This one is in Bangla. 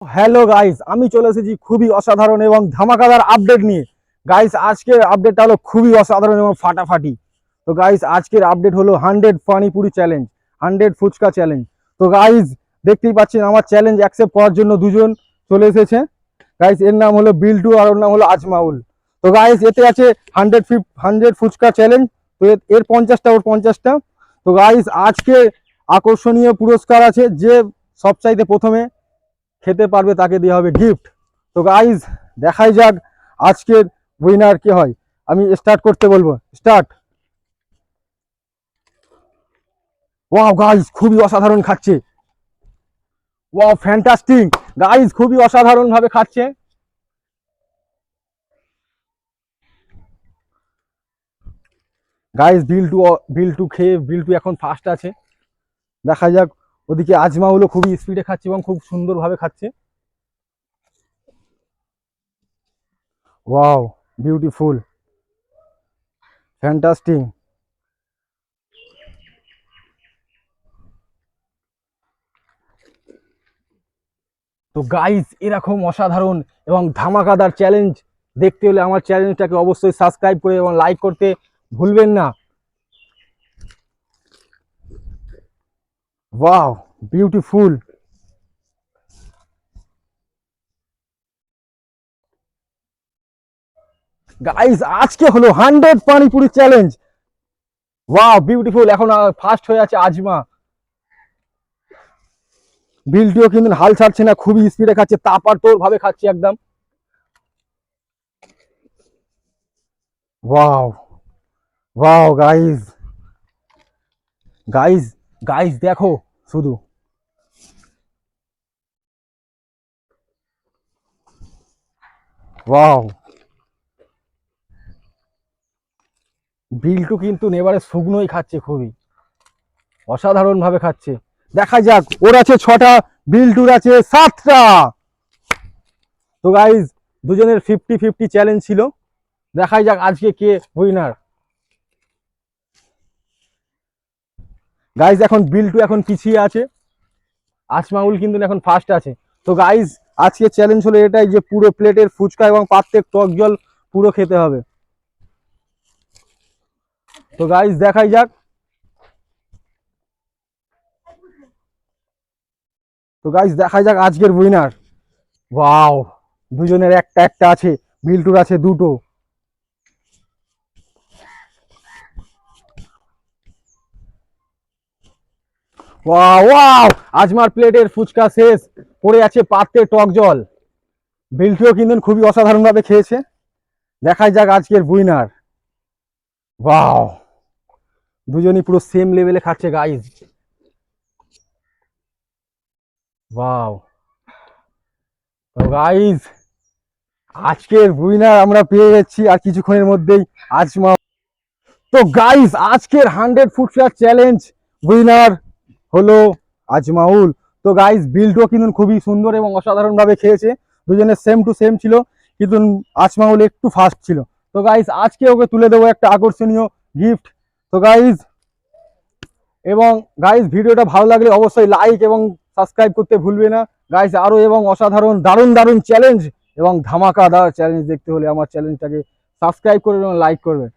হ্যালো গাইস, আমি চলে এসেছি খুবই অসাধারণ এবং ধামাকাদার আপডেট নিয়ে। গাইস, আজকের আপডেটটা হলো খুবই অসাধারণ এবং ফাটাফাটি। তো গাইস, আজকের আপডেট হলো 100 পানিপুরি চ্যালেঞ্জ, 100 ফুচকা চ্যালেঞ্জ। তো গাইস, দেখতেই পাচ্ছেন আমার চ্যালেঞ্জ অ্যাকসেপ্ট করার জন্য দুজন চলে এসেছে। গাইস, এর নাম হলো বিল্টু আর ওর নাম হলো আজমাউল। তো গাইস, এতে আছে 100 ফুচকা চ্যালেঞ্জ। তো এর 50টা ওর 50টা। তো গাইস, আজকে আকর্ষণীয় পুরস্কার আছে, যে সবচাইতে প্রথমে খেতে পারবে তাকে দেওয়া হবে গিফট। তো গাইজ, দেখাই যাক আজকের উইনার কে হয়। আমি স্টার্ট করতে বলবো, স্টার্ট। ওয়াও গাইজ, খুবই অসাধারণ খাচ্ছে। ওয়াও ফ্যান্টাস্টিক গাইজ, খুবই অসাধারণ ভাবে খাচ্ছে। গাইজ, বিল্টু খেয়ে বিল্টু এখন ফার্স্ট আছে। দেখা যাক, ওদিকে আজমাউলও খুবই স্পিডে খাচ্ছে এবং খুব সুন্দরভাবে খাচ্ছে। Wow, beautiful, fantastic. তো গাইস, এরকম অসাধারণ এবং ধামাকাদার চ্যালেঞ্জ দেখতে হলে আমার চ্যালেঞ্জটাকে অবশ্যই সাবস্ক্রাইব করে এবং লাইক করতে ভুলবেন না। Wow, beautiful. গাইস, আজকে হলো 100 পানিপুরি চ্যালেঞ্জ। Wow beautiful. এখন ফার্স্ট হয়ে আছে আজমা। বিলটিও কিন্তু হাল ছাড়ছে না, খুবই স্পিডে খাচ্ছে, তাপার ভাবে খাচ্ছে একদম। Wow, wow guys, guys, guys দেখো শুধু। ওয়াও, বিল্টু কিন্তু এবারে শুকনোই খাচ্ছে, খুবই অসাধারণ ভাবে খাচ্ছে। দেখা যাক, ওর আছে 6টা, বিল্টুর আছে 7টা। তো গাইজ, দুজনের 50-50 চ্যালেঞ্জ ছিল। দেখাই যাক আজকে কে উইনার। গাইজ, এখন বিল্টু এখন পিছিয়ে আছে, আজমাউল কিন্তু এখন ফার্স্ট আছে। তো গাইজ, আজকে চ্যালেঞ্জ হলো এটাই যে পুরো প্লেটের ফুচকা এবং পাত্রের টক জল পুরো খেতে হবে। তো গাইজ, দেখাই যাক। তো গাইজ, দেখাই যাক আজকের উইনার। ওয়াও, দুজনের একটা একটা আছে, বিল্টুর আছে 2টো। ওয়াও, ওয়াও, আজমার প্লেটের ফুচকা শেষ, পড়ে আছে পাত্রে টক জল। বিল্টুও কিন্তু খুবই অসাধারণ ভাবে খেয়েছে। দেখাই যাক আজকের উইনার। ওয়াও, দুজনই পুরো সেম লেভেলে খাচ্ছে গাইজ। ওয়াও। তো গাইজ, আজকের উইনার আমরা পেয়ে যাচ্ছি আর কিছুক্ষণের মধ্যেই, আজমা। তো গাইজ, আজকের 100 ফুটসার চ্যালেঞ্জ উইনার হলো আজমাউল। তো গাইজ, বিল্ডও কিন্তু খুবই সুন্দর এবং অসাধারণ ভাবে খেয়েছে। দুজনের সেম টু সেম ছিল, কিন্তু আজমাউল একটু ফাস্ট ছিল। তো গাইজ, আজকে ওকে তুলে দেবো একটা আকর্ষণীয় গিফট। তো গাইজ, এবং গাইজ, ভিডিওটা ভালো লাগলে অবশ্যই লাইক এবং সাবস্ক্রাইব করতে ভুলবে না। গাইজ, আরো এবং অসাধারণ দারুণ দারুণ চ্যালেঞ্জ এবং ধামাকাদার চ্যালেঞ্জ দেখতে হলে আমার চ্যালেঞ্জটাকে সাবস্ক্রাইব করবে এবং লাইক করবে।